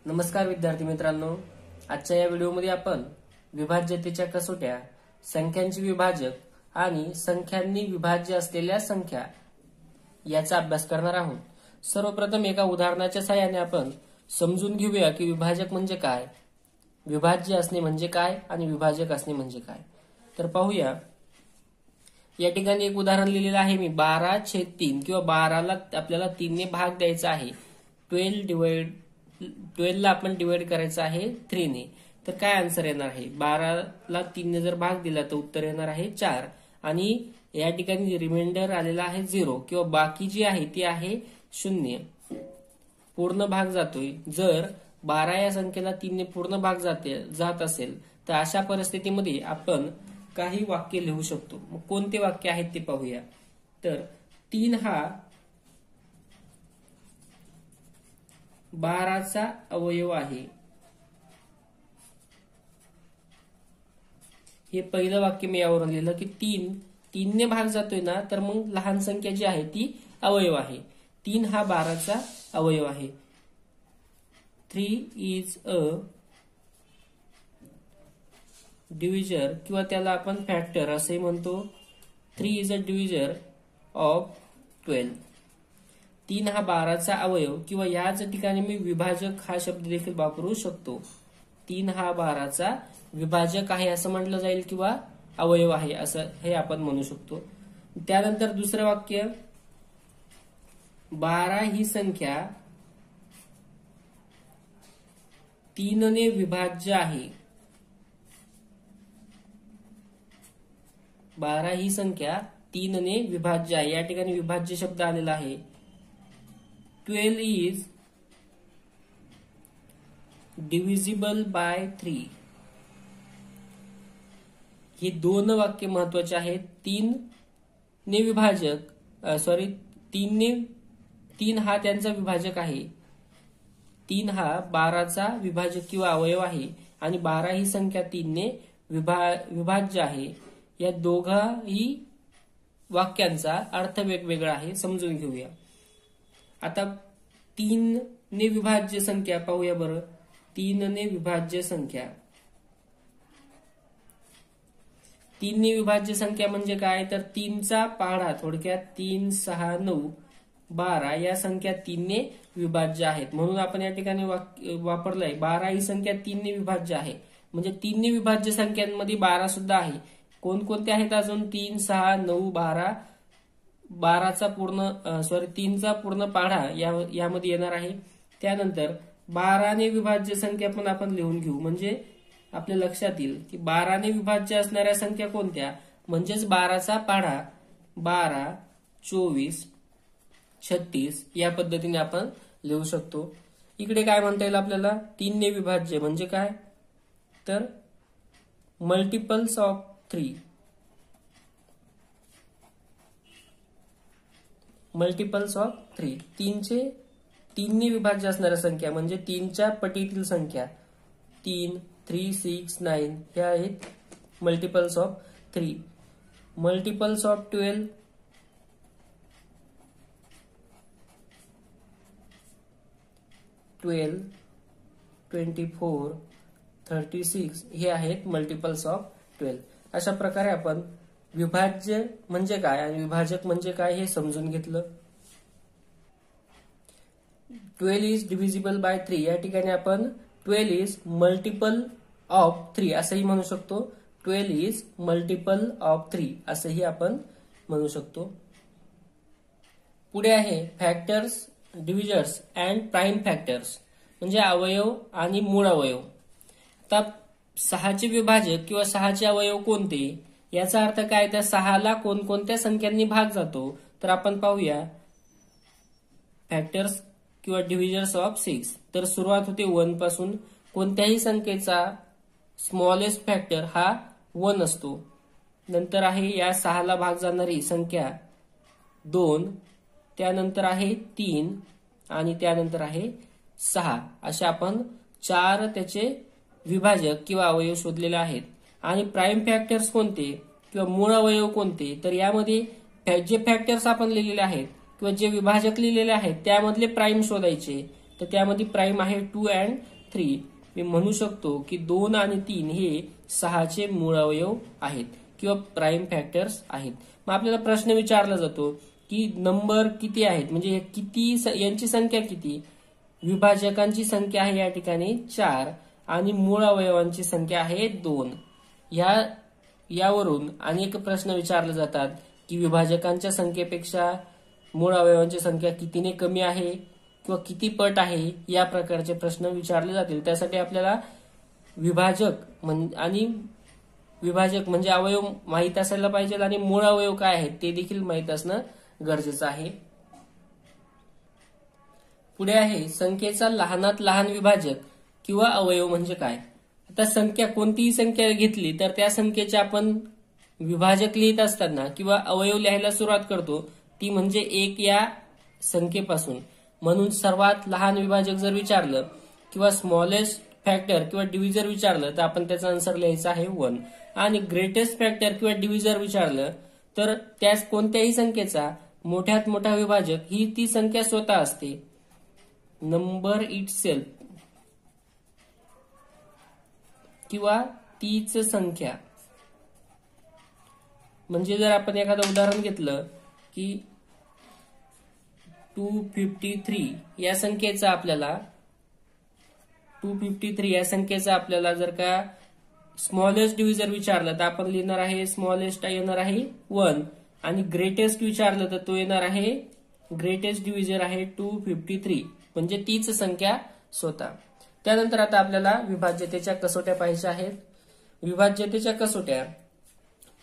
नमस्कार विद्यार्थी मित्रांनो, आजच्या या व्हिडिओमध्ये आपण विभाज्यतेच्या कसोट्या, संख्यांचे विभाजक आणि संख्यांनी विभाज्य असलेल्या संख्या याचा अभ्यास करणार आहोत। सर्वप्रथम एका उदाहरणाच्या सहाय्याने आपण समजून घेऊया की विभाजक म्हणजे काय, विभाज्य असणे म्हणजे काय आणि विभाजक असणे म्हणजे काय। तर पाहूया, या ठिकाणी एक उदाहरण लिहिलेलं आहे मी 12/3 किंवा 12ला आपल्याला 3 ने भाग द्यायचा आहे। 12 ला आपण डिवाइड करायचं आहे 3 ने। तर काय आन्सर येणार आहे? 12ला 3 ने जर भाग दिला तर उत्तर येणार आहे 4 आणि या ठिकाणी रिमाइंडर आलेला आहे 0 किंवा बाकी जी आहे ती आहे 0। पूर्ण भाग जातोय। जर 12 या संख्येला 3 ने पूर्ण भाग जात असेल तर अशा परिस्थितीमध्ये आपण काही वाक्य लिहू शकतो। मग कोणते वाक्य आहेत ते पाहूया। तर 3 हा 12चा अवयव आहे, हे पहिलं वाक्य मी यावरून लिहिलं की 3 ने भाग जातोय ना, तर मग लहान संख्या जी आहे ती अवयव आहे। 3 हा 12चा अवयव आहे। 3 इज अ डिव्हिजर किंवा त्याला आपण फॅक्टर असे म्हणतो। 3 इज अ डिव्हिजर ऑफ 12। 3 हा 12चा अवयव किंवा याच ठिकाणी मी विभाजक हा शब्द देखील वापरू शकतो। 3 हा 12चा विभाजक आहे असं म्हटलं जाईल किंवा अवयव आहे असं हे आपण म्हणू शकतो। त्यानंतर दुसरं वाक्य, 12 ही संख्या 3 ने विभाज्य आहे। 12 ही संख्या 3 ने विभाज्य आहे। या ठिकाणी विभाज्य शब्द आलेला आहे। 12 is divisible by 3। ही दोन वाक्य महत्वाचे आहेत। 3 ने विभाजक 3 हा त्यांचा विभाजक आहे। 3 हा 12चा विभाजक किंवा अवयव आहे आणि 12 ही संख्या 3 ने विभाज्य आहे। या दोघाही वाक्यांचा अर्थ वेगवेगळा आहे, समजून घेऊया। आता 3 ने विभाज्य संख्या पाहूया बरं। 3 ने विभाज्य संख्या, 3 ने विभाज्य संख्या म्हणजे काय? तर 3चा पाढा, थोडक्यात 3, 6, 9, 12 या संख्या 3 ने विभाज्य आहेत। म्हणून आपण या ठिकाणी वापरलंय 12 ही संख्या 3 ने विभाज्य आहे। म्हणजे 3 ने विभाज्य संख्यांमध्ये 12 सुद्धा आहे। कोणकोणते आहेत अजून? 3, 6, 9, 12। 3चा पूर्ण पाढा यामध्ये येणार आहे। त्यानंतर 12 ने विभाज्य संख्या पण आपण लिहून घेऊ, म्हणजे आपल्या लक्षात येईल की 12 ने विभाज्य असणाऱ्या संख्या कोणत्या, म्हणजेच 12चा पाढा 12, 24, 36 या पद्धतीने आपण लिहू शकतो। इकडे काय म्हणता येईल आपल्याला? 3 ने विभाज्य म्हणजे काय? तर मल्टिपल्स ऑफ 3। मल्टिपल्स ऑफ 3, 3 ने विभाज्य असणाऱ्या संख्या म्हणजे 3च्या पटीतील संख्या 3, 3, 6, 9 हे आहेत मल्टिपल्स ऑफ 3। मल्टिपल्स ऑफ 12, 24, 36 हे आहेत मल्टिपल्स ऑफ 12। अशा प्रकारे आपण विभाज्य म्हणजे काय आणि विभाजक म्हणजे काय हे समजून घेतलं। 12 इज डिव्हिजिबल बाय 3, या ठिकाणी आपण 12 इज मल्टिपल ऑफ 3 असंही म्हणू शकतो। 12 इज मल्टिपल ऑफ 3 असंही आपण म्हणू शकतो। पुढे आहे फॅक्टर्स, डिव्हिजर्स अँड प्राईम फॅक्टर्स म्हणजे अवयव आणि मूळ अवयव। आता 6चे विभाजक किंवा 6चे अवयव कोणते याचा अर्थ काय? तर 6ला कोणकोणत्या संख्यांनी भाग जातो तर आपण पाहूया फॅक्टर्स किंवा डिव्हिजर्स ऑफ 6। तर सुरुवात होते 1 पासून। कोणत्याही संख्येचा स्मॉलेस्ट फॅक्टर हा 1 असतो। नंतर आहे या 6ला भाग जाणारी संख्या 2, त्यानंतर आहे 3 आणि त्यानंतर आहे 6। अशा आपण 4 त्याचे विभाजक किंवा अवयव शोधलेले आहेत। आणि प्राईम फॅक्टर्स कोणते किंवा मूळ अवयव कोणते? तर यामध्ये जे फॅक्टर्स आपण लिहिलेले आहेत किंवा जे विभाजक लिहिलेले आहेत त्यामधले प्राईम शोधायचे। तर त्यामध्ये प्राईम आहे 2 and 3. मी म्हणू शकतो की 2 आणि 3 हे 6चे मूळ अवयव आहेत किंवा प्राईम फॅक्टर्स आहेत. मग आपल्याला प्रश्न विचारला जातो की नंबर किती आहेत, म्हणजे किती यांची संख्या किती. विभाजकांची संख्या आहे या ठिकाणी 4 आणि मूळ अवयवांची संख्या आहे 2. यावरून अनेक प्रश्न विचारले जातात की विभाजकांच्या संख्येपेक्षा मूळ अवयवांची संख्या कितीने कमी आहे किंवा किती पट आहे, या प्रकारचे प्रश्न विचारले जातील. त्यासाठी आपल्याला विभाजक म्हणजे अवयव माहीत असायला पाहिजे आणि मूळ अवयव काय आहेत ते देखील माहीत असणं गरजेचं आहे. पुढे आहे संख्येचा लहानात लहान विभाजक किंवा अवयव म्हणजे काय. आता संख्या कोणतीही संख्या घेतली तर त्या संख्येचे आपण विभाजक लिहित असताना किंवा अवयव लिहायला सुरुवात करतो ती म्हणजे 1 या संख्येपासून. म्हणून सर्वात लहान विभाजक जर विचारलं किंवा स्मॉलेस्ट फॅक्टर किंवा डिव्हिजर विचारलं तर आपण त्याचा आन्सर लिहायचा आहे 1. आणि ग्रेटेस्ट फॅक्टर किंवा डिव्हिजर विचारलं तर त्यास कोणत्याही संख्येचा मोठ्यात मोठा विभाजक ही ती संख्या स्वतः असते. नंबर इटसेल्फ किंवा तीच संख्या. म्हणजे जर आपण एखादं उदाहरण घेतलं की 253 या संख्येचा आपल्याला जर का स्मॉलेस्ट डिव्हिजर विचारलं तर आपण लिहिणार आहे स्मॉलेस्ट येणार आहे 1 आणि ग्रेटेस्ट विचारलं तर तो येणार आहे ग्रेटेस्ट डिव्हिजर आहे 253 म्हणजे तीच संख्या स्वतः. त्यानंतर आता आपल्याला विभाज्यतेच्या कसोट्या पाहायच्या आहेत. विभाज्यतेच्या कसोट्या,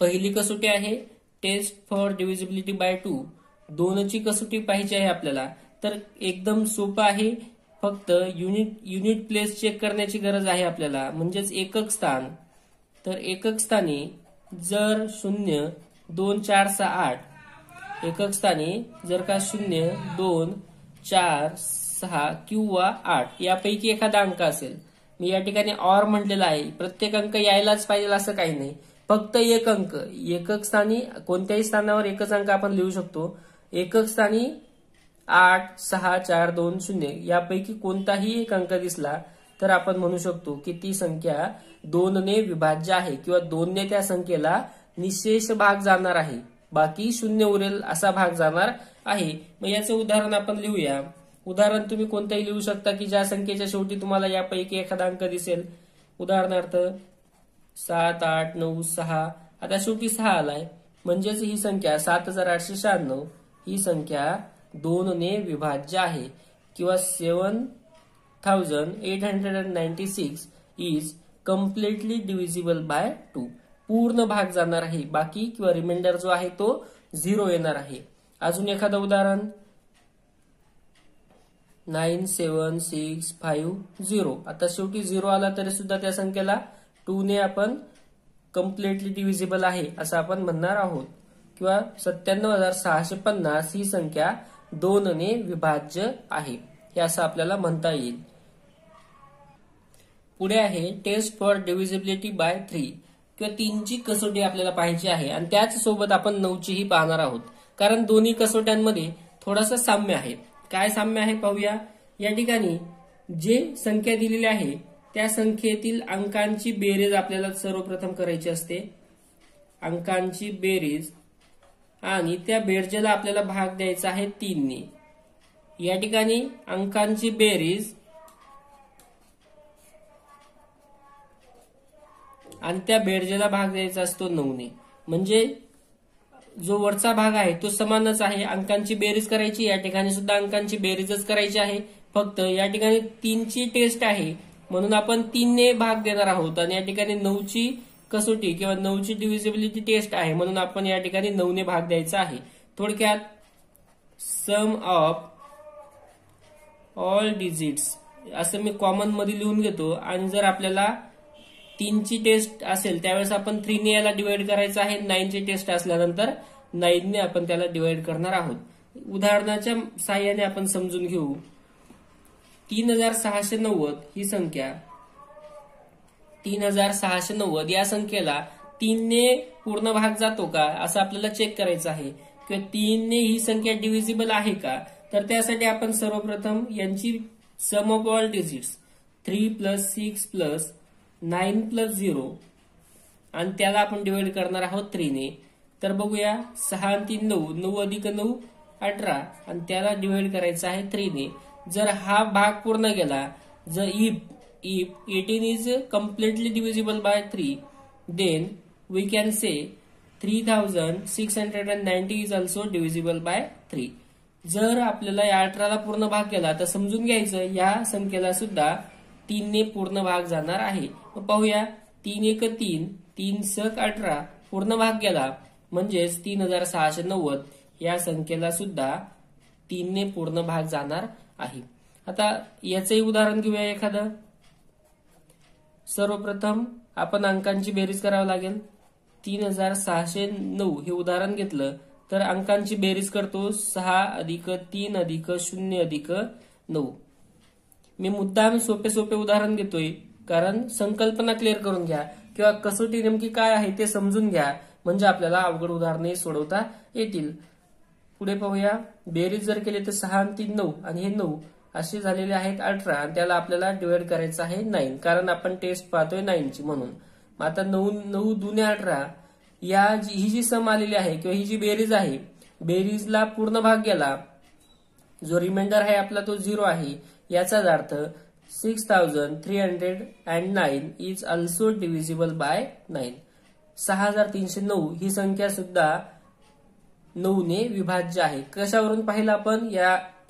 पहिली कसोटी आहे टेस्ट फॉर डिव्हिजिबिलिटी बाय 2. 2 ची कसोटी पाहिजे आहे आपल्याला तर एकदम सोपं आहे. फक्त युनिट प्लेस चेक करण्याची गरज आहे आपल्याला, म्हणजेच एकक स्थान. तर एकक स्थानी जर 0, 2, 4, 6, 8 एकक स्थानी जर का 0, 2, 4, 6 किंवा 8 यापैकी एखादा अंक असेल. मी या ठिकाणी ऑर म्हटलेला आहे. प्रत्येक अंक यायलाच पाहिजे असं काही नाही, फक्त एक अंक एकक स्थानी कोणत्याही स्थानावर एकच अंक आपण लिहू शकतो. एकक स्थानी 8, 6, 4, 2, 0 यापैकी कोणताही एक अंक दिसला तर आपण म्हणू शकतो की ती संख्या 2 ने विभाज्य आहे किंवा 2 ने त्या संख्येला निशेष भाग जाणार आहे, बाकी 0 उरेल असा भाग जाणार आहे. मग याचं उदाहरण आपण लिहूया. उदाहरण तुम्ही कोणताही लिहू शकता की ज्या संख्येच्या शेवटी तुम्हाला यापैकी एखादा अंक दिसेल. उदाहरणार्थ 7, 8, 9, 6. आता शेवटी 6 आलाय म्हणजेच ही संख्या 7896 ही संख्या 2 ने विभाज्य आहे किंवा 7896 इज कम्प्लिटली डिव्हिजिबल बाय 2. पूर्ण भाग जाणार आहे, बाकी किंवा रिमाइंडर जो आहे तो 0 येणार आहे. अजून एखादं उदाहरण 97650. आता शेवटी 0 आला तरी सुद्धा त्या संख्येला 2 ने आपण कम्प्लिटली डिव्हिजिबल आहे असं आपण म्हणणार आहोत. किंवा 97650 ही संख्या 2 ने विभाज्य आहे हे असं आपल्याला म्हणता येईल. पुढे आहे टेस्ट फॉर डिव्हिजिबिलिटी बाय 3 किंवा 3 ची कसोटी आपल्याला पाहायची आहे आणि त्याच सोबत आपण 9 चीही पाहणार आहोत, कारण दोन्ही कसोट्यांमध्ये थोडासा साम्य आहे. काय साम्य आहे पाहूया. या ठिकाणी जे संख्या दिलेली आहे त्या संख्येतील अंकांची बेरीज आपल्याला सर्वप्रथम करायची असते. अंकांची बेरीज आणि त्या बेरजेला आपल्याला भाग द्यायचा आहे 3 ने. या ठिकाणी अंकांची बेरीज आणि त्या बेरजेला भाग द्यायचा असतो 9 ने. म्हणजे जो वरचा भाग आहे तो समानच आहे. अंकांची बेरीज करायची, या ठिकाणी सुद्धा अंकांची बेरीजच करायची आहे. फक्त या ठिकाणी 3 ची टेस्ट आहे म्हणून आपण 3 ने भाग देणार आहोत आणि या ठिकाणी 9 ची कसोटी किंवा 9 ची डिव्हिजिबिलिटी टेस्ट आहे म्हणून आपण या ठिकाणी 9 ने भाग द्यायचा आहे. थोडक्यात सम ऑफ ऑल डिजिट्स असं मी कॉमन मध्ये लिहून घेतो आणि जर आपल्याला 3 ची टेस्ट असेल त्यावेळेस आपण 3 ने याला डिवाइड करायचं आहे. 9 ची टेस्ट असल्यानंतर 9 ने आपण त्याला डिवाइड करणार आहोत. उदाहरणाच्या साहाय्याने आपण समजून घेऊ. 3690 ही संख्या 3690 या संख्येला 3 ने पूर्ण भाग जातो का असं आपल्याला चेक करायचं आहे किंवा 3 ने ही संख्या डिव्हिजिबल आहे का. तर त्यासाठी आपण सर्वप्रथम यांची सम ऑफ ऑल डिजिट्स 3 + 6 + 9 + 0 आणि त्याला आपण डिवाइड करणार आहोत 3 ने. तर बघूया 6 आणि 3 9, 9 अधिक 9 18 आणि त्याला डिवाइड करायचं आहे 3 ने. जर हा भाग पूर्ण गेला, जर if 18 is completely divisible by 3, then we can say 3690 is also divisible by 3. जर आपल्याला या 18ला पूर्ण भाग केला तर समजून घ्यायचं या संख्येला सुद्धा 3 ने पूर्ण भाग जाणार आहे. मग पाहूया 3 1 3, 3 6 18 पूर्ण भाग गेला म्हणजेच 3690 या संख्येला सुद्धा 3 ने पूर्ण भाग जाणार आहे. आता याचंही उदाहरण घेऊया एखादं. सर्वप्रथम आपण अंकांची बेरीज करावी लागेल. 3609 हे उदाहरण घेतलं तर अंकांची बेरीज करतो 6 + 3 + 0 + 9. मी मुद्दाम सोपे सोपे उदाहरण घेतोय कारण संकल्पना क्लिअर करून घ्या किंवा कसोटी नेमकी काय आहे ते समजून घ्या म्हणजे आपल्याला अवघड उदाहरणे सोडवता येतील. पुढे पाहूया. बेरीज जर केली तर 6 आणि 3 9 आणि हे 9 असे झालेले आहेत 18 आणि त्याला आपल्याला डिवाइड करायचं आहे 9 कारण आपण टेस्ट पाहतोय 9 ची म्हणून. आता 9 9 दुने 18 ही जी सम आलेली आहे किंवा ही जी बेरीज आहे बेरीजला पूर्ण भाग गेला, जो रिमाइंडर आहे आपला तो 0 आहे. याचाच अर्थ 6309 इज ऑल्सो डिव्हिजिबल बाय 9. 6309 ही संख्या सुद्धा 9 ने विभाज्य आहे. कशावरून पाहिलं आपण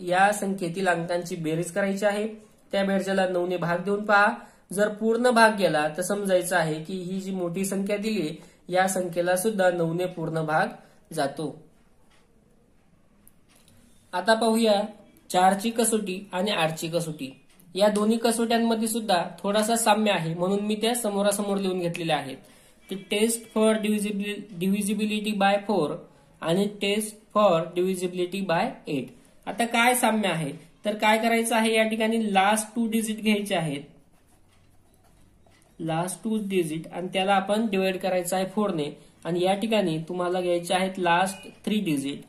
या संख्येतील अंकांची बेरीज करायची आहे. त्या बेरजेला 9 ने भाग देऊन पहा. जर पूर्ण भाग गेला तर समजायचं आहे की ही जी मोठी संख्या दिली या संख्येला सुद्धा 9 ने पूर्ण भाग जातो. आता पाहूया 4 ची कसोटी आणि 8 ची कसोटी. या दोन्ही कसोट्यांमध्ये सुद्धा थोडासा साम्य आहे म्हणून मी त्या समोरासमोर लिहून घेतलेल्या आहेत. टेस्ट फॉर डिव्हिजिबिलिटी बाय 4 आणि टेस्ट फॉर डिव्हिजिबिलिटी बाय 8. आता काय साम्य आहे तर काय करायचं आहे, या ठिकाणी लास्ट 2 डिजिट घ्यायचे आहेत. लास्ट 2 डिजिट आणि त्याला आपण डिवाइड करायचं आहे 4 ने आणि या ठिकाणी तुम्हाला घ्यायचे आहेत लास्ट 3 डिजिट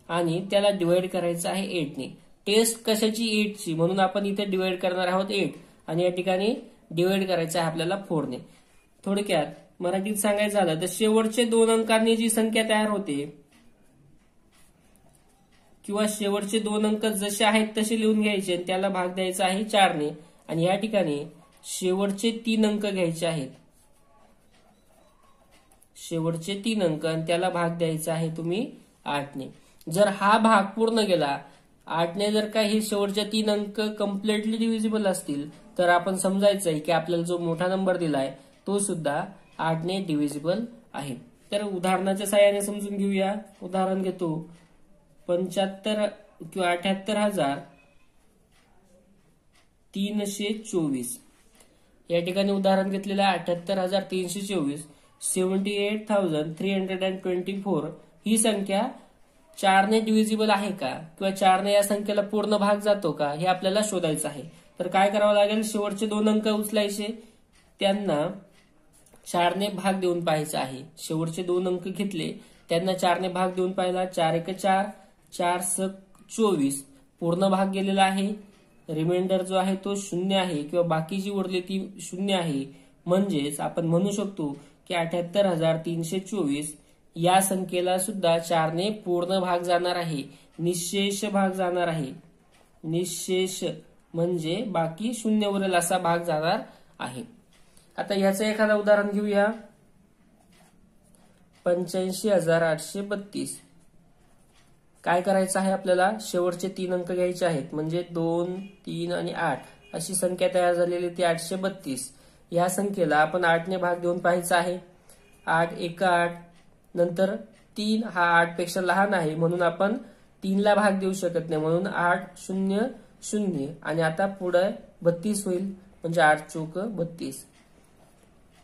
आणि त्याला डिवाइड करायचं आहे 8 ने. टेस्ट कशाची 8 ची म्हणून आपण इथे डिवाइड करणार आहोत 8 आणि या ठिकाणी डिवाइड करायचं आहे आपल्याला 4 ने. थोडक्यात मराठीत सांगायचं झालं तर शेवटचे 2 अंकांनी जी संख्या तयार होते किंवा शेवटचे 2 अंक जसे आहेत तसे लिहून घ्यायचे आणि त्याला भाग द्यायचा आहे 4 ने आणि या ठिकाणी शेवटचे 3 अंक घ्यायचे आहेत. शेवटचे 3 अंक आणि त्याला भाग द्यायचा आहे तुम्ही 8 ने. जर हा भाग पूर्ण गेला 8 ने, जर का हे शेवटचे 3 अंक कम्प्लिटली डिव्हिजिबल असतील तर आपण समजायचंय की आपल्याला जो मोठा नंबर दिलाय तो सुद्धा 8 ने डिव्हिजिबल आहे. तर उदाहरणाच्या साहाय्याने समजून घेऊया. उदाहरण घेतो 75 किंवा 78,324. या ठिकाणी उदाहरण घेतलेलं आहे 78,324. 78,324 ही संख्या 4 ने डिव्हिजिबल आहे का किंवा 4 ने या संख्येला पूर्ण भाग जातो का हे आपल्याला शोधायचं आहे. तर काय करावं लागेल, शेवटचे 2 अंक उचलायचे, त्यांना 4 ने भाग देऊन पाहायचं आहे. शेवटचे 2 अंक घेतले त्यांना 4 ने भाग देऊन पाहिला. 4 1 4, 4 6 24 पूर्ण भाग गेलेला आहे. रिमाइंडर जो आहे तो 0 आहे किंवा बाकी जी उरली ती 0 आहे. म्हणजेच आपण म्हणू शकतो की 78,324 या संख्येला सुद्धा 4 ने पूर्ण भाग जाणार आहे, निशेष भाग जाणार आहे. निशेष म्हणजे बाकी 0 उरेल असा भाग जाणार आहे. आता याचं एखादं उदाहरण घेऊया. 85,832. काय करायचं आहे आपल्याला, शेवटचे 3 अंक घ्यायचे आहेत म्हणजे 2 3 आणि 8 अशी संख्या तयार झालेली ती 832. या संख्येला आपण 8 ने भाग देऊन पाहायचा आहे. 8 1 8, नंतर 3 हा 8 पेक्षा लहान आहे म्हणून आपण 3 ला भाग देऊ शकत नाही म्हणून 8 0 0 आणि आता पुढे 32 होईल म्हणजे 8 चौक 32.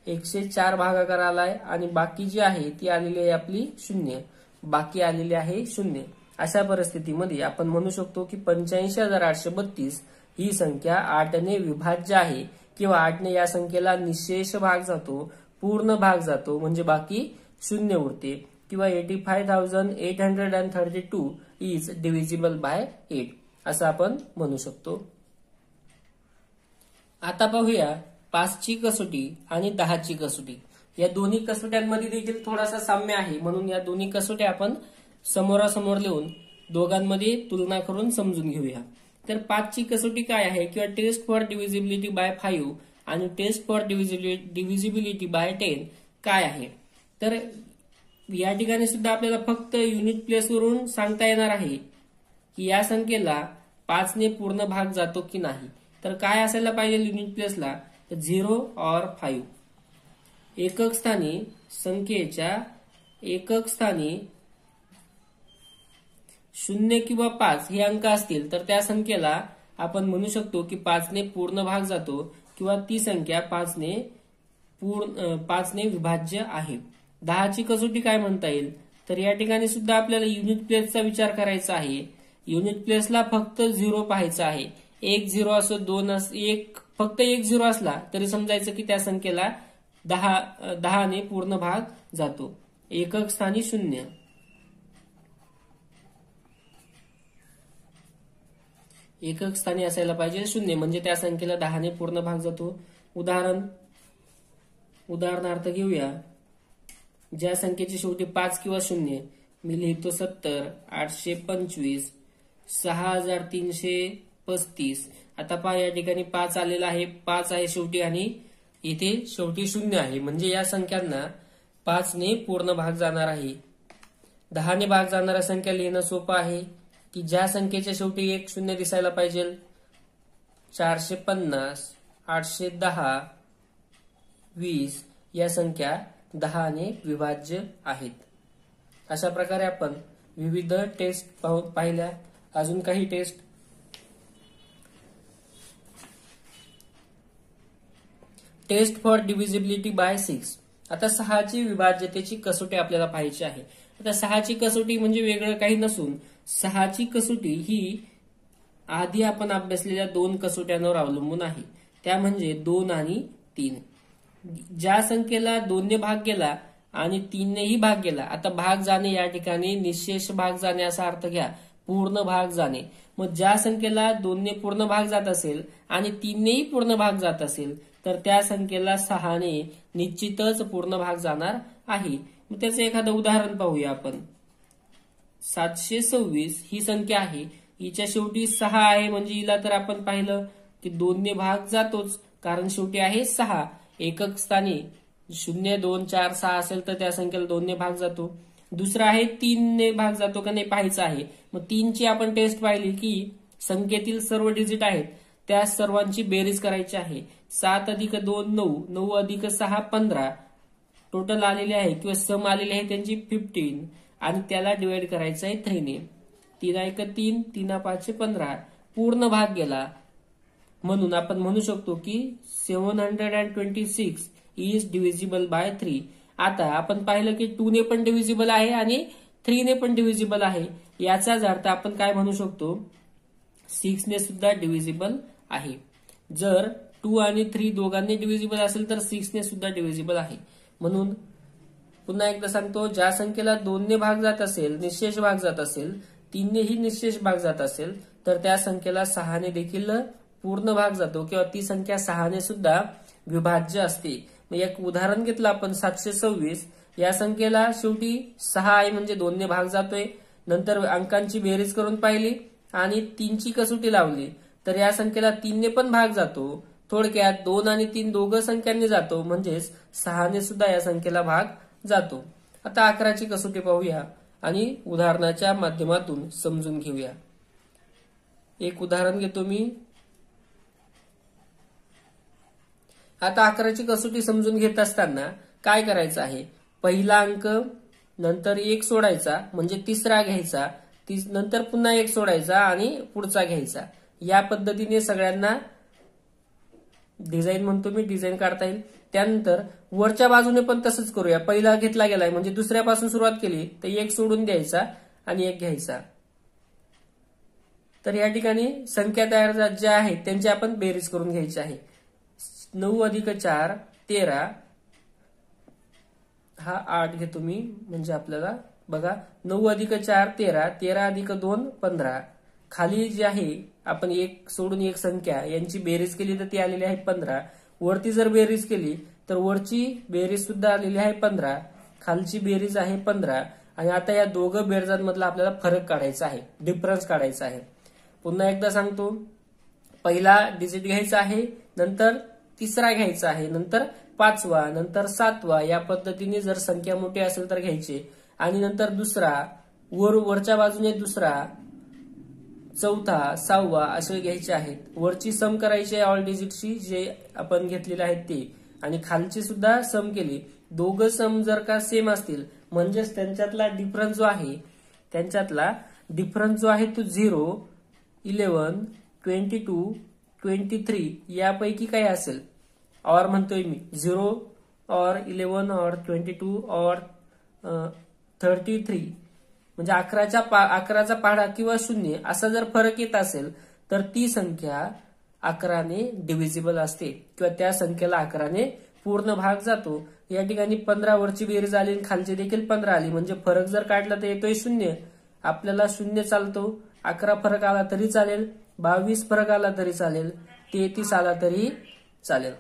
104 भागाकार आलाय आणि बाकी जी आहे ती आलेली आहे आपली 0, बाकी आलेली आहे 0. अशा परिस्थितीमध्ये आपण म्हणू शकतो की 85,832 ही संख्या 8 ने विभाज्य आहे किंवा 8 ने या संख्येला निशेष भाग जातो, पूर्ण भाग जातो म्हणजे बाकी 0 उरते किंवा 85,832 इज डिव्हिजिबल बाय 8. असं आपण म्हणू शकतो. आता पाहूया 5ची कसोटी आणि 10ची कसोटी. या दोन्ही कसोट्यांमध्ये देखील थोडासा साम्य आहे, म्हणून या दोन्ही कसोट्या आपण समोरासमोर लिहून दोघांमध्ये तुलना करून समजून घेऊया. तर 5ची कसोटी काय आहे किंवा टेस्ट फॉर डिव्हिजिबिलिटी बाय 5 आणि टेस्ट फॉर डिव्हिजिबिलिटी बाय 10 काय आहे. तर या ठिकाणी सुद्धा आपल्याला फक्त युनिट प्लेस वरून सांगता येणार आहे की या संख्येला 5ने पूर्ण भाग जातो की नाही. तर काय असायला पाहिजे युनिट प्लेसला, 0 और 5. एकक स्थानी संख्येच्या एकक स्थानी 0 किंवा 5 हे अंक असतील तर त्या संख्येला आपण म्हणू शकतो की 5ने पूर्ण भाग जातो किंवा ती संख्या 5ने विभाज्य आहे. 10ची कसोटी काय म्हणता येईल, तर या ठिकाणी सुद्धा आपल्याला युनिट प्लेसचा विचार करायचा आहे. युनिट प्लेसला फक्त 0 पाहायचा आहे. 1 0 असो 2 फक्त 1 0 असला तरी समजायचं की त्या संख्येला 10ने पूर्ण भाग जातो. एकक स्थानी 0. एकक स्थानी असायला पाहिजे 0 म्हणजे त्या संख्येला 10ने पूर्ण भाग जातो. उदाहरणार्थ घेऊया. ज्या संख्येची शेवटी 5 किंवा 0 मी लिहितो 70, 825, 6335. आता पहा या ठिकाणी 5 आलेला आहे, 5 आहे शेवटी आणि इथे शेवटी 0 आहे, म्हणजे या संख्यांना 5ने पूर्ण भाग जाणार आहे. 10ने भाग जाणाऱ्या संख्या लिहिणं सोपं आहे की ज्या संख्येच्या शेवटी 1 0 दिसायला पाहिजे. 450, 810, 20 या संख्या 10ने विभाज्य आहेत. अशा प्रकारे आपण विविध टेस्ट पाहिल्या. अजून काही test. Test for divisibility by 6. आता 6ची विभाज्यतेची कसोटी आपल्याला पाहायची आहे. आता 6ची कसोटी म्हणजे वेगळं काही नसून 6ची कसोटी ही आधी आपण अभ्यासलेल्या 2 कसोट्यांवर अवलंबून आहे. त्या म्हणजे 2 आणि 3. ज्या संख्येला 2ने भाग गेला आणि 3नेही भाग गेला. आता भाग जाणे या ठिकाणी निशेष भाग जाणे असा अर्थ घ्या, पूर्ण भाग जाणे. मग ज्या संख्येला 2ने पूर्ण भाग जात असेल आणि 3नेही पूर्ण भाग जात असेल तर त्या संख्येला 6ने निश्चितच पूर्ण भाग जाणार आहे. मग त्याचं एखादं उदाहरण पाहूया आपण. 726 ही संख्या आहे, हिच्या शेवटी 6 आहे, म्हणजे हिला तर आपण पाहिलं की 2ने भाग जातोच कारण शेवटी आहे 6. एकक स्थानी 0 2 4 6 असेल तर त्या संख्येला 2ने भाग जातो. दुसरा आहे 3ने भाग जातो का नाही पाहायचं आहे. मग 3ची आपण टेस्ट पाहिली की संख्येतील सर्व डिजिट आहेत त्या सर्वांची बेरीज करायची आहे. 7 अधिक 2 9, 9 अधिक 6 15 टोटल आलेले आहे किंवा सम आलेले आहे त्यांची 15 आणि त्याला डिवाइड करायचं आहे 3ने. 3 1 3, 3 5 15 पूर्ण भाग गेला, म्हणून आपण म्हणू शकतो की 726 इज डिव्हिजिबल बाय 3. आता आपण पाहिलं की 2ने पण डिव्हिजिबल आहे आणि 3ने पण डिव्हिजिबल आहे. याचाच अर्थ आपण काय म्हणू शकतो, 6ने सुद्धा डिव्हिजिबल आहे. जर 2 आणि 3 दोघांनी डिव्हिजिबल असेल तर 6ने सुद्धा डिव्हिजिबल आहे. म्हणून पुन्हा एकदा सांगतो, ज्या संख्येला 2ने भाग जात असेल, निशेष भाग जात असेल, 3नेही निशेष भाग जात असेल तर त्या संख्येला 6ने देखील पूर्ण भाग जातो किंवा ती संख्या 6ने सुद्धा विभाज्य असते. एक उदाहरण घेतलं आपण 726. या संख्येला शेवटी 6 आहे म्हणजे 2ने भाग जातोय. नंतर अंकांची बेरीज करून पाहिली आणि 3ची कसोटी लावली तर या संख्येला 3ने पण भाग जातो. थोडक्यात 2 आणि 3 दोघं संख्यांनी जातो, म्हणजेच 6ने सुद्धा या संख्येला भाग जातो. आता 11ची कसोटी पाहूया आणि उदाहरणाच्या माध्यमातून समजून घेऊया. एक उदाहरण घेतो मी. आता 11ची कसोटी समजून घेत असताना काय करायचं आहे, पहिला अंक नंतर 1 सोडायचा म्हणजे तिसरा घ्यायचा, नंतर पुन्हा 1 सोडायचा आणि पुढचा घ्यायचा. या पद्धतीने सगळ्यांना डिझाईन म्हणतो मी, डिझाईन काढता येईल. त्यानंतर वरच्या बाजूने पण तसंच करूया. पहिला घेतला गेलाय म्हणजे दुसऱ्यापासून सुरुवात केली तर 1 सोडून द्यायचा आणि 1 घ्यायचा. तर या ठिकाणी संख्या तयार ज्या आहेत त्यांची आपण बेरीज करून घ्यायची आहे. 9 अधिक 4 13 हा 8 घेतो मी, म्हणजे आपल्याला बघा 9 अधिक 4 13, 13 अधिक 2 15, खाली जी आहे आपण एक सोडून एक संख्या यांची बेरीज केली तर ती आलेली आहे 15. वरती जर बेरीज केली तर वरची बेरीज सुद्धा आलेली आहे 15, खालची बेरीज आहे 15. आणि आता या दोघं बेरजांमधला आपल्याला फरक काढायचा आहे, डिफरन्स काढायचा आहे. पुन्हा एकदा सांगतो, पहिला डिजिट घ्यायचा आहे, नंतर तिसरा घ्यायचा आहे, नंतर 5वा, नंतर 7वा. या पद्धतीने जर संख्या मोठी असेल तर घ्यायची आणि नंतर दुसरा, वरच्या बाजूने दुसरा, चौथा, 6वा असे घ्यायचे आहेत. वरची सम करायची आहे ऑल डिजिटची जे आपण घेतलेले आहेत ते, आणि खालची सुद्धा सम केली. दोघं सम जर का सेम असतील म्हणजेच त्यांच्यातला डिफरन्स जो आहे तो 0, 11, 22, 23 यापैकी काही असेल. ऑर म्हणतोय मी, 0 और 11 और 22 और 33 म्हणजे 11चा पाढा किंवा 0 असा जर फरक येत असेल तर ती संख्या 11ने डिव्हिजिबल असते किंवा त्या संख्येला 11ने पूर्ण भाग जातो. या ठिकाणी 15 वरची बेरीज आली आणि खालची देखील 15 आली म्हणजे फरक जर काढला तर येतोय 0. आपल्याला 0 चालतो, 11 फरक आला तरी चालेल, 22 फरक आला तरी चालेल, 33 आला तरी चालेल.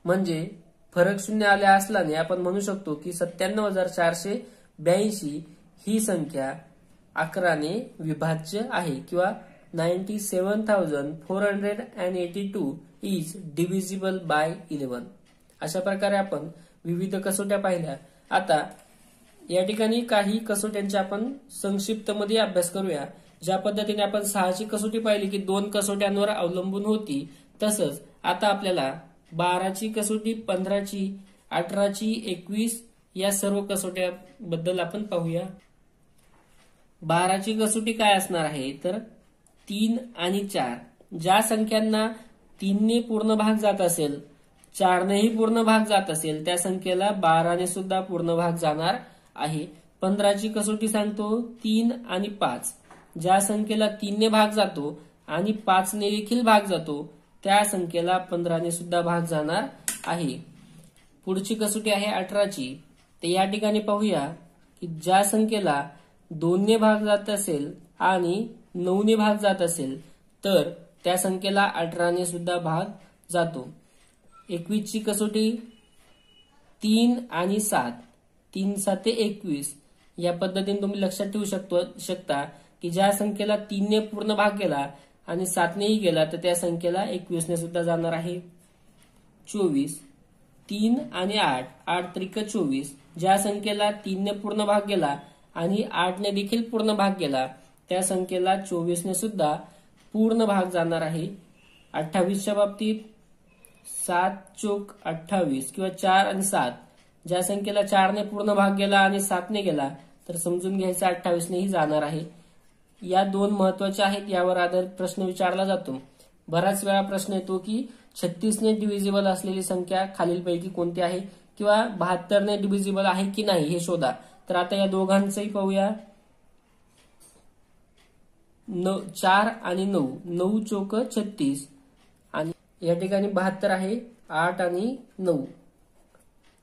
म्हणजे फरक 0 आल्या असल्याने आपण म्हणू शकतो की 97,482 ही संख्या 11ने विभाज्य आहे किंवा 97,482 इज डिव्हिजिबल बाय 11. अशा प्रकारे आपण विविध कसोट्या पाहिल्या. आता या ठिकाणी काही कसोट्यांचे आपण संक्षिप्त मध्ये अभ्यास करूया. ज्या पद्धतीने आपण 6ची कसोटी पाहिली की 2 कसोट्यांवर अवलंबून होती, तसंच आता आपल्याला 12ची कसोटी, 15ची, 18ची, 21 या सर्व कसोट्याबद्दल आपण पाहूया. 12ची कसोटी काय असणार आहे तर 3 आणि 4 ज्या संख्यांना 3ने पूर्ण भाग जात असेल, 4नेही पूर्ण भाग जात असेल त्या संख्येला 12ने सुद्धा पूर्ण भाग जाणार आहे. 15ची कसोटी सांगतो 3 आणि 5 ज्या संख्येला 3ने भाग जातो आणि 5ने देखील भाग जातो त्या संख्येला 15ने सुद्धा भाग जाणार आहे. पुढची कसोटी आहे 18ची. तर या ठिकाणी पाहूया की ज्या संख्येला 2ने भाग जात असेल आणि 9ने भाग जात असेल तर त्या संख्येला 18ने सुद्धा भाग जातो. 21ची कसोटी 3 आणि 7, 3 7 21 या पद्धतीने तुम्ही लक्षात ठेवू शकता की ज्या संख्येला 3ने पूर्ण भाग गेला आणि 7नेही गेला तर त्या संख्येला 21ने सुद्धा जाणार आहे. 24 3 आणि 8, 8 त्रिक 24 ज्या संख्येला 3ने पूर्ण भाग गेला आणि 8ने देखील पूर्ण भाग गेला त्या संख्येला 24ने सुद्धा पूर्ण भाग जाणार आहे. 28च्या बाबतीत 7 चोक 28 किंवा 4 आणि 7 ज्या संख्येला 4ने पूर्ण भाग गेला आणि 7ने गेला तर समजून घ्यायचं 28नेही जाणार आहे. या 2 महत्वाच्या आहेत, यावर आधारित प्रश्न विचारला जातो. बराच वेळा प्रश्न येतो की 36ने डिव्हिजिबल असलेली संख्या खालीलपैकी कोणती आहे किंवा 72ने डिव्हिजिबल आहे की नाही हे शोधा. तर आता या दोघांचंही पाहूया. 4 आणि 9, 9 चोक 36 आणि या ठिकाणी 72 आहे. 8 आणि 9,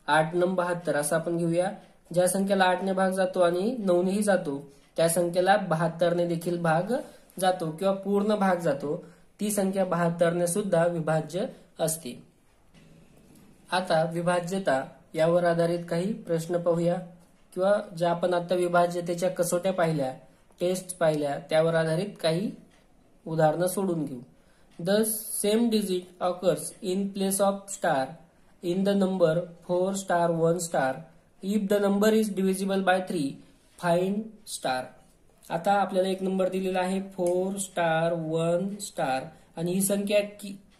8 9 72 असं आपण घेऊया. ज्या संख्येला 8ने भाग जातो आणि 9नेही जातो त्या संख्येला 72ने देखील भाग जातो किंवा पूर्ण भाग जातो. ती संख्या 72ने सुद्धा विभाज्य असते. आता विभाज्यता यावर आधारित काही प्रश्न पाहूया किंवा ज्या आपण आता विभाज्यतेच्या कसोट्या पाहिल्या, टेस्ट पाहिल्या, त्यावर आधारित काही उदाहरणं सोडून घेऊ. The same digit occurs in place of star in the number 4 star 1 star if the number is divisible by 3 find star. आता आपल्याला एक नंबर दिलेला आहे 4 स्टार 1 स्टार आणि ही संख्या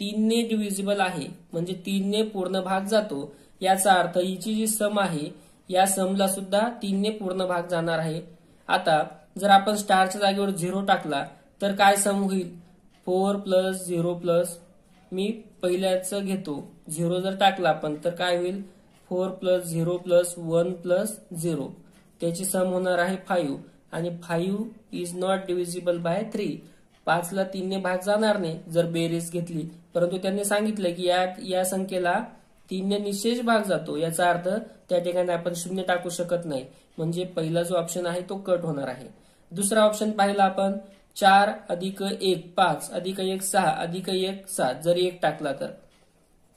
3ने डिव्हिजिबल आहे म्हणजे 3ने पूर्ण भाग जातो. याचा अर्थ हिची जी सम आहे या समला सुद्धा 3ने पूर्ण भाग जाणार आहे. आता जर आपण स्टारच्या जागेवर 0 टाकला तर काय सम होईल? 4 प्लस 0 प्लस, मी पहिल्याच घेतो, 0 जर टाकला आपण तर काय होईल? 4 प्लस 0 प्लस 1 प्लस 0 त्याची सम होणार आहे 5 आणि 5 इज नॉट डिव्हिजिबल बाय 3. 5ला 3ने भाग जाणार नाही जर बेरीज घेतली, परंतु त्यांनी सांगितलं की या संख्येला 3ने निशेष भाग जातो. याचा अर्थ त्या ठिकाणी आपण 0 टाकू शकत नाही म्हणजे पहिला जो ऑप्शन आहे तो कट होणार आहे. दुसरा ऑप्शन पाहिला आपण 4 अधिक 1 5 अधिक 1 6 अधिक 1 7 जर 1 टाकला तर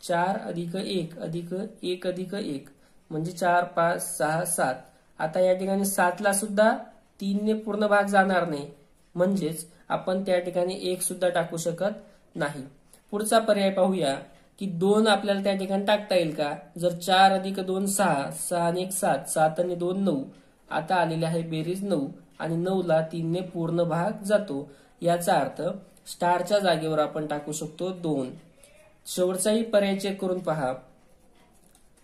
4 अधिक 1 अधिक 1 अधिक 1 म्हणजे 4 5 6 7. आता या ठिकाणी 7 ला सुद्धा 3 ने पूर्ण भाग जाणार नाही, म्हणजेच आपण त्या ठिकाणी 1 सुद्धा टाकू शकत नाही. पुढचा पर्याय पाहूया की 2 आपल्याला त्या ठिकाणी टाकता येईल का. जर 4 अधिक 2 6 6 आणि 1 7 7 आणि 2 9. आता आलेले आहे बेरीज 9 आणि 9 ला 3 ने पूर्ण भाग जातो. याचा अर्थ स्टारच्या जागेवर आपण टाकू शकतो 2. शेवटचाही पर्याय चेक करून पहा.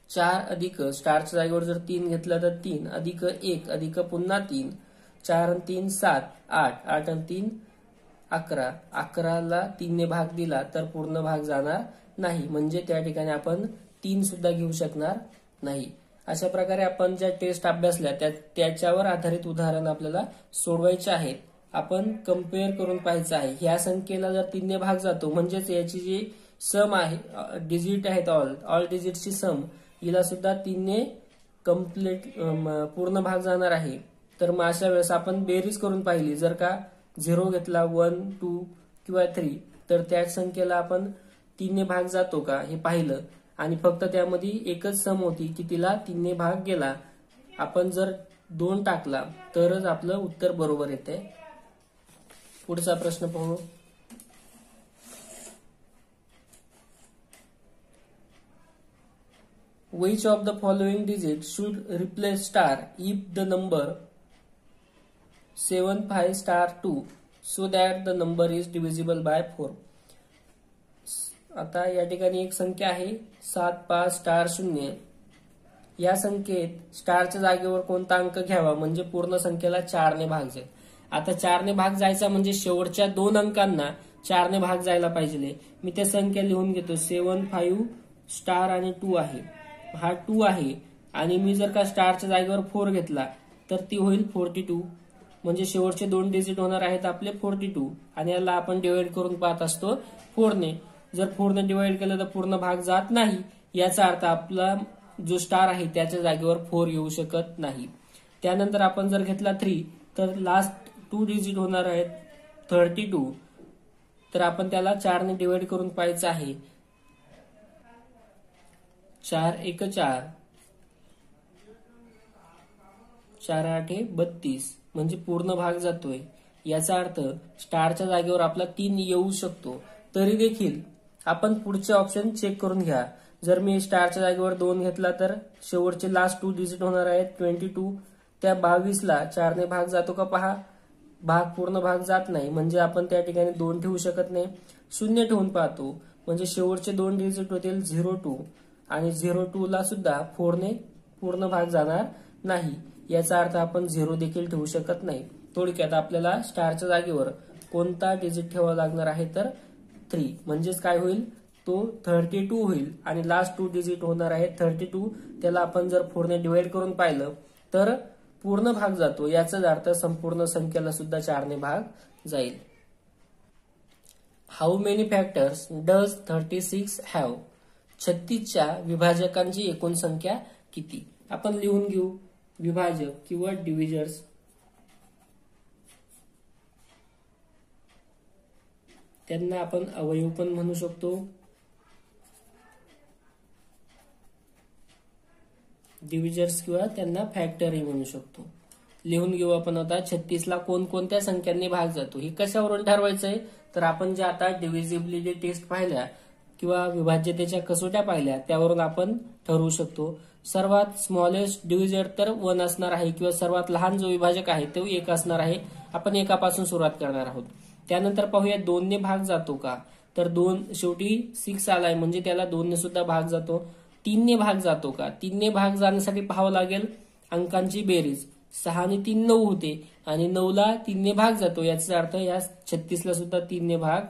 4 अधिक स्टारच्या जागेवर जर 3 घेतला तर 3 अधिक 1 अधिक पुन्हा 3 4 आणि 3 7 8 8 आणि 3 11 11 ला 3 ने भाग दिला तर पूर्ण भाग जाणार नाही, म्हणजे त्या ठिकाणी आपण 3 सुद्धा घेऊ शकणार नाही. अशा प्रकारे आपण ज्या टेस्ट अभ्यासल्या त्याच्यावर आधारित उदाहरण आपल्याला सोडवायचे आहेत. आपण कम्पेअर करून पाहायचं आहे. ह्या संख्येला जर 3 ने भाग जातो म्हणजेच याची जी सम आहे, डिजिट आहेत ऑल डिजिटची सम, हिला सुद्धा 3 ने कम्प्लीट पूर्ण भाग जाणार आहे. तर मग अशा वेळेस आपण बेरीज करून पाहिली. जर का 0 घेतला 1 2 किंवा 3 तर त्या संख्येला आपण 3 ने भाग जातो का हे पाहिलं आणि फक्त त्यामध्ये एकच सम होती की तिला 3 ने भाग गेला. आपण जर 2 टाकला तरच आपलं उत्तर बरोबर येते. पुढचा प्रश्न पाहू. Which of the following digits should replace star if the number 7 5 star 2 so that the number is divisible by 4. आता या ठिकाणी एक संख्या आहे 7 5 स्टार 0. या संख्येत स्टारच्या जागेवर कोणता अंक घ्यावा म्हणजे पूर्ण संख्येला 4 ने भाग जाईल. आता 4 ने भाग जायचा म्हणजे शेवटच्या 2 अंकांना 4 ने भाग जायला पाहिजे. मी त्या संख्या लिहून घेतो. 7 5 स्टार आणि 2 आहे. हा 2 आहे आणि मी जर का स्टारच्या जागेवर 4 घेतला तर ती होईल 42. म्हणजे शेवटचे 2 डिजिट होणार आहेत आपले 42 आणि याला आपण डिवाइड करून पाहत असतो 4 ने. जर 4 ने डिवाइड केलं तर पूर्ण भाग जात नाही. याचा अर्थ आपला जो स्टार आहे त्याच्या जागेवर 4 येऊ शकत नाही. त्यानंतर आपण जर घेतला 3 तर लास्ट 2 डिजिट होणार आहेत 32. तर आपण त्याला 4 ने डिवाइड करून पाहायचं आहे. 4 1 4 4 8 32 म्हणजे पूर्ण भाग जातोय. याचा अर्थ स्टारच्या जागेवर आपला 3 येऊ शकतो. तरी देखील आपण पुढचे ऑप्शन चेक करून घ्या. जर मी स्टारच्या जागेवर 2 घेतला तर शेवटचे लास्ट 2 डिजिट होणार आहेत 22. त्या 22 ला 4 ने भाग जातो का पहा. पूर्ण भाग जात नाही, म्हणजे आपण त्या ठिकाणी 2 ठेवू शकत नाही. 0 ठेवून पाहतो म्हणजे शेवटचे 2 डिजिट होतील 02 आणि 02 ला सुद्धा 4 ने पूर्ण भाग जाणार नाही. याचा अर्थ आपण 0 देखील ठेवू शकत नाही. थोडक्यात आपल्याला स्टारच्या जागेवर कोणता डिजिट ठेवावा लागणार आहे तर 3. म्हणजेच काय होईल तो 32 होईल आणि लास्ट 2 डिजिट होणार आहे 32. त्याला आपण जर 4 ने डिवाइड करून पाहिलं तर पूर्ण भाग जातो. याचाच अर्थ संपूर्ण संख्येला सुद्धा 4 ने भाग जाईल. How many factors does 36 have. 36च्या विभाजकांची एकूण संख्या किती. आपण लिहून घेऊ. विभाजक किंवा डिव्हिजर्स. त्यांना आपण अवयव पण म्हणू शकतो. डिव्हिजर्स किंवा त्यांना फॅक्टरही म्हणू शकतो. लिहून घेऊ आपण आता. 36 ला कोणकोणत्या संख्यांनी भाग जातो हे कशावरून ठरवायचंय तर आपण ज्या आता डिव्हिजिबिलिटी टेस्ट पाहिल्या किंवा विभाज्यतेच्या कसोट्या पाहिल्या त्यावरून आपण ठरवू शकतो. सर्वात स्मॉलेस्ट डिव्हिजर तर 1 असणार आहे किंवा सर्वात लहान जो विभाजक आहे तो 1 असणार आहे. आपण 1 पासून सुरुवात करणार आहोत. त्यानंतर पाहूया 2 ने भाग जातो का तर 2 शेवटी 6 आलाय म्हणजे त्याला 2 ने सुद्धा भाग जातो. 3 ने भाग जातो का. 3 ने भाग जाण्यासाठी पाहावं लागेल अंकांची बेरीज. 6 आणि 3 9 होते आणि 9 ला 3 ने भाग जातो. याचा अर्थ या 36 ला सुद्धा 3 ने भाग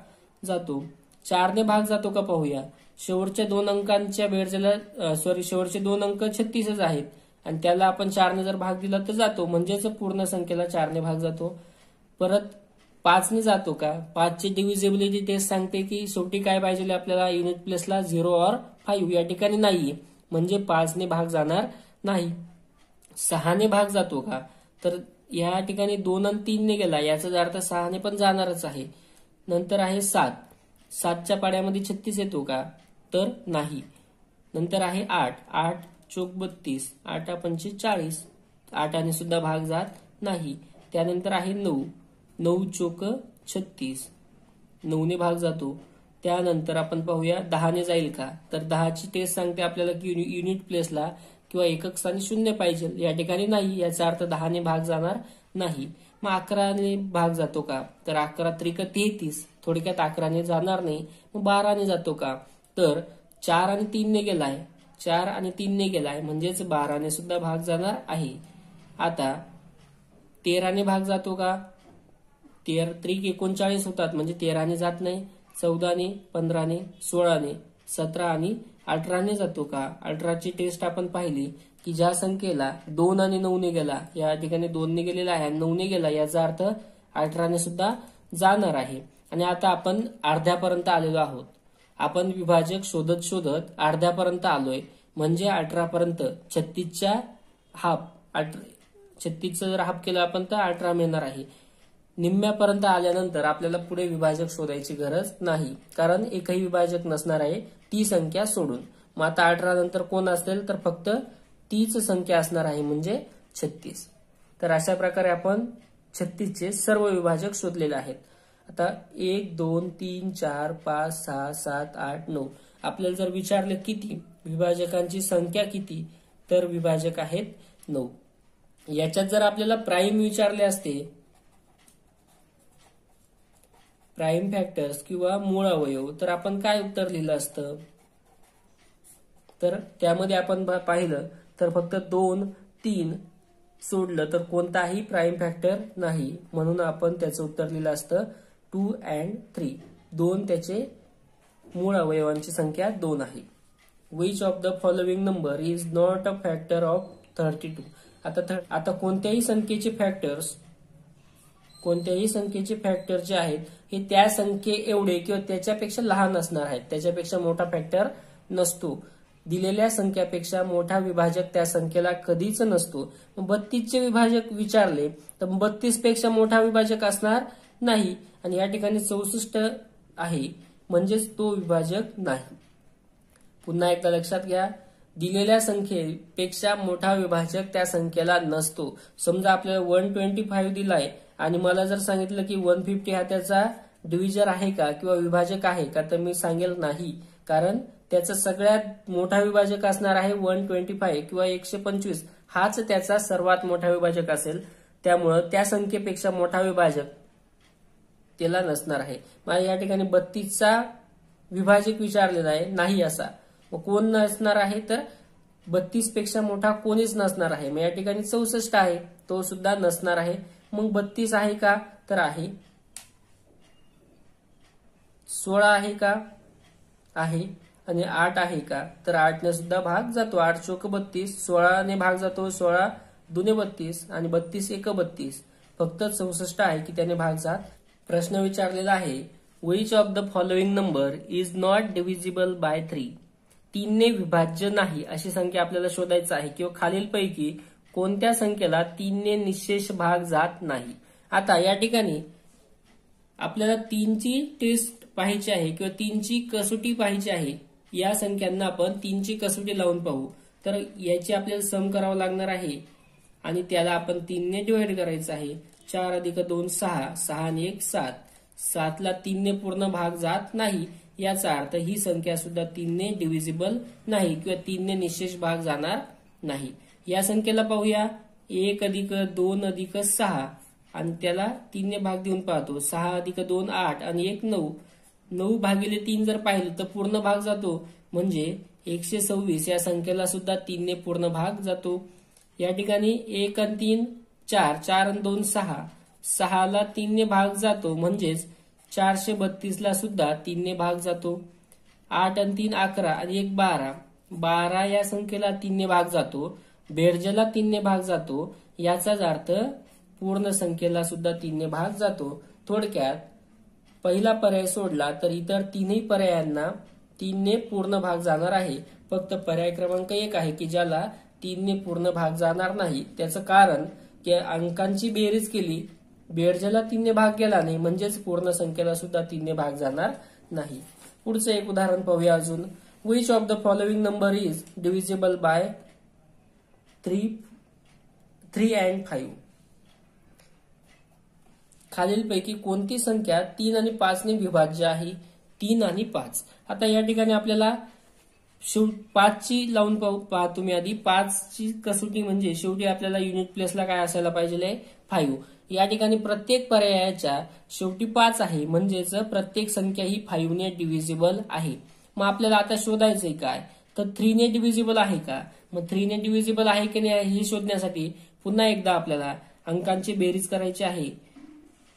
जातो. 4 ने भाग जातो का पाहूया. शेवटच्या 2 अंकांच्या बेरजेला शेवटचे 2 अंक 36च आहेत आणि त्याला आपण 4 ने जर भाग दिला तर जातो. म्हणजेच पूर्ण संख्येला 4 ने भाग जातो. परत 5 ने जातो का. 5 ची डिव्हिजिबिलिटी टेस्ट सांगते की शेवटी काय पाहिजे आपल्याला युनिट प्लेसला 0 और 5. या ठिकाणी नाहीये म्हणजे 5 ने भाग जाणार नाही. 6 ने भाग जातो का तर या ठिकाणी 2 आणि 3 ने गेला, याचा अर्थ 6 ने पण जाणारच आहे. नंतर आहे 7. 7च्या पाड्यामध्ये 36 येतो का? तर नाही. नंतर आहे 8. 8 चोक 32, 8 पंचे 40, 8 सुद्धा भाग जात नाही. त्यानंतर आहे 9. 9 चोक 36, 9 ने भाग जातो. त्यानंतर आपण पाहूया 10 ने जाईल का? तर 10ची टेस्ट सांगते आपल्याला की युनिट प्लेसला किंवा एकक स्थानी 0 पाहिजे. या ठिकाणी नाही, याचा अर्थ 10 ने भाग जाणार नाही. मग 11 ने भाग जातो का? तर 11 त्रिक 33, थोडक्यात 11 ने जाणार नाही. मग 12 ने जातो का? तर 4 आणि 3 ने गेलाय, 4 आणि 3 ने गेलाय, म्हणजेच 12 ने सुद्धा भाग जाणार आहे. आता 13 ने भाग जातो का? 13 त्रिक 39 होतात, म्हणजे 13 ने जात नाही. 14 ने, 15 ने, 16 ने, 17 आणि 18 ने जातो का? 18ची टेस्ट आपण पाहिली की ज्या संख्येला 2 आणि 9 ने गेला, या ठिकाणी 2 ने गेलेला आहे आणि 9 ने गेला, याचा अर्थ 18 ने सुद्धा जाणार आहे. आणि आता आपण अर्ध्यापर्यंत आलेलो आहोत. आपण विभाजक शोधत शोधत अर्ध्यापर्यंत आलोय, म्हणजे 18 पर्यंत 36च्या हाफ, 36चा जर हाफ केला आपण तर 18 मिळणार आहे. निम्म्यापर्यंत आल्यानंतर आपल्याला पुढे विभाजक शोधायची गरज नाही, कारण एकही विभाजक नसणार आहे ती संख्या सोडून. मग आता 18 नंतर कोण असेल तर फक्त तीच संख्या असणार आहे, म्हणजे 36. तर अशा प्रकारे आपण 36चे सर्व विभाजक शोधलेले आहेत. आता 1, 2, 3, 4, 5, 6, 7, 8, 9 आपल्याला जर विचारलं किती विभाजकांची संख्या किती, तर विभाजक आहेत 9. याच्यात जर आपल्याला प्राईम विचारले असते, प्राईम फॅक्टर्स किंवा मूळ अवयव, तर आपण काय उत्तर लिहिलं असतं? तर त्यामध्ये आपण पाहिलं तर फक्त 2, 3 सोडलं तर कोणताही प्राईम फॅक्टर नाही, म्हणून आपण त्याचं उत्तर लिहिलं असतं 2 and 3. 2 त्याचे मूळ अवयवांची संख्या 2 आहे. Which of the following number is not a factor of 32. आता कोणत्याही संख्येचे फॅक्टर जे आहेत हे त्या संख्ये एवढे किंवा त्याच्यापेक्षा लहान असणार आहेत, त्याच्यापेक्षा मोठा फॅक्टर नसतो. दिलेल्या संख्यापेक्षा मोठा विभाजक त्या संख्येला कधीच नसतो. 32चे विभाजक विचारले तर 32 पेक्षा मोठा विभाजक असणार नाही, आणि या ठिकाणी 64 आहे, म्हणजेच तो विभाजक नाही. पुन्हा एकदा लक्षात घ्या, दिलेल्या संख्येपेक्षा मोठा विभाजक त्या संख्येला नसतो. समजा आपल्याला 125 दिलाय आणि मला जर सांगितलं की 150 हा त्याचा डिव्हिजर आहे का किंवा विभाजक आहे का, तर मी सांगेल नाही, कारण त्याचा सगळ्यात मोठा विभाजक असणार आहे 125 किंवा 125 हाच त्याचा सर्वात मोठा विभाजक असेल. त्यामुळं त्या संख्येपेक्षा मोठा विभाजक त्याला नसणार आहे. मला या ठिकाणी 32चा विभाजक विचारलेला आहे, नाही असा. मग कोण नसणार आहे, तर 32 पेक्षा मोठा कोणीच नसणार आहे. मग या ठिकाणी 64 आहे, तो सुद्धा नसणार आहे. मग 32 आहे का, तर आहे. 16 आहे का, आहे. आणि 8 आहे का, तर 8 ने सुद्धा भाग जातो. 8 चोक 32, 16 ने भाग जातो, 16 दुने 32 आणि 32 एक 32. फक्त 64 आहे की त्याने भाग जात. प्रश्न विचारलेला आहे, which of the following number is not divisible by 3. 3 ने विभाज्य नाही अशी संख्या आपल्याला शोधायचं आहे, किंवा खालीलपैकी कोणत्या संख्येला 3 ने निशेष भाग जात नाही. आता या ठिकाणी आपल्याला 3ची टेस्ट पाहायची आहे किंवा 3ची कसोटी पाहायची आहे. या संख्यांना आपण 3ची कसोटी लावून पाहू. तर याची आपल्याला सम करावं लागणार आहे आणि त्याला आपण 3 ने डिवाइड करायचं आहे. 4 अधिक 2 6, 6 आणि 1 7. 7 ला 3 ने पूर्ण भाग जात नाही, याचा अर्थ ही संख्या सुद्धा 3 ने डिव्हिजिबल नाही किंवा 3 ने निशेष भाग जाणार नाही. या संख्येला पाहूया, 1 अधिक 2 अधिक 6 आणि त्याला 3 ने भाग देऊन पाहतो. 6 अधिक 2 8 आणि 1 9. 9 भागिले 3 जर पाहिलं तर पूर्ण भाग जातो, म्हणजे 126 या संख्येला सुद्धा 3 ने पूर्ण भाग जातो. या ठिकाणी 1 आणि 3 4, 4 आणि 2 6, 6 ला 3 ने भाग जातो, म्हणजेच 432 ला सुद्धा 3 ने भाग जातो. 8 आणि 3 11 आणि 1 12, 12 या संख्येला 3 ने भाग जातो. बेरजेला 3 ने भाग जातो, याचाच अर्थ पूर्ण संख्येला सुद्धा 3 ने भाग जातो. थोडक्यात पहिला पर्याय सोडला तर इतर तीनही पर्यायांना 3 ने पूर्ण भाग जाणार आहे. फक्त पर्याय क्रमांक 1 आहे की ज्याला 3 ने पूर्ण भाग जाणार नाही. त्याचं कारण की अंकांची बेरीज केली, बेरजेला 3 ने भाग गेला नाही म्हणजेच पूर्ण संख्येला सुद्धा 3 ने भाग जाणार नाही. पुढचं एक उदाहरण पाहूया अजून. Which of the following number is divisible by 3 and 5. खालीलपैकी कोणती संख्या 3 आणि 5 ने विभाज्य आहे? 3 आणि 5. आता या ठिकाणी आपल्याला 5 ची लावून पहा तुम्ही आधी. 5 ची कसोटी म्हणजे शेवटी आपल्याला युनिट प्लेसला काय असायला पाहिजे? 5. या ठिकाणी प्रत्येक पर्यायाच्या शेवटी 5 आहे म्हणजेच प्रत्येक संख्या ही 5 ने डिव्हिजिबल आहे. मग आपल्याला आता शोधायचंय काय? तर 3 ने डिव्हिजिबल आहे का? मग 3 ने डिव्हिजिबल आहे की नाही हे शोधण्यासाठी पुन्हा एकदा आपल्याला अंकांची बेरीज करायची आहे.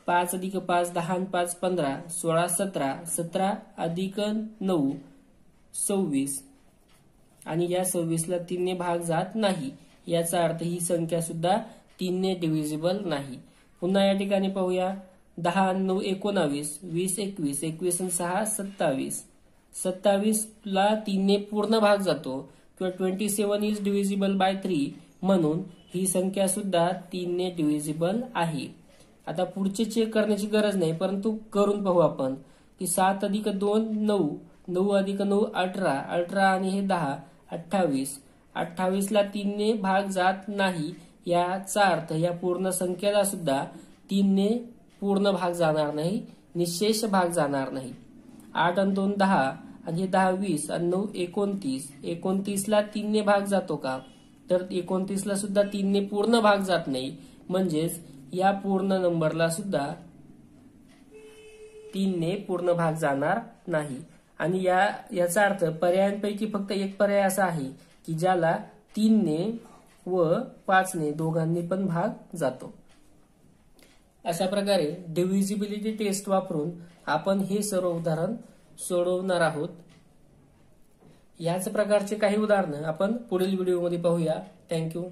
5 अधिक 5 10 आणि 5 15 16 17 17 अधिक 9 26 आणि या 26 ला 3 ने भाग जात नाही. याचा अर्थ ही संख्या सुद्धा 3 ने डिव्हिजिबल नाही. पुन्हा या ठिकाणी पाहूया. 10 आणि 9 19 20 21 21 आणि 6 27 27 ला 3 ने पूर्ण भाग जातो किंवा 27 इज डिव्हिजिबल बाय 3 म्हणून ही संख्या सुद्धा 3 ने डिव्हिजिबल आहे. आता पुढचे चेक करण्याची गरज नाही परंतु करून पाहू आपण की 7 अधिक 2 9 9 अधिक 9 18 18 आणि हे 10 28 28 ला 3 ने भाग जात नाही. याचा अर्थ या पूर्ण संख्येला सुद्धा 3 ने पूर्ण भाग जाणार नाही, निशेष भाग जाणार नाही. 8 आणि 2 10 आणि हे 10 20 आणि 9 29 29 ला 3 ने भाग जातो का? तर 29 ला सुद्धा 3 ने पूर्ण भाग जात नाही म्हणजेच या पूर्ण नंबरला सुद्धा 3 ने पूर्ण भाग जाणार नाही. आणि याचा अर्थ पर्यायांपैकी फक्त एक पर्याय असा आहे की ज्याला 3 ने व 5 ने दोघांनी पण भाग जातो. अशा प्रकारे डिव्हिजिबिलिटी टेस्ट वापरून आपण हे सर्व उदाहरण सोडवणार आहोत. याच प्रकारचे काही उदाहरणं आपण पुढील व्हिडिओमध्ये पाहूया. थँक्यू.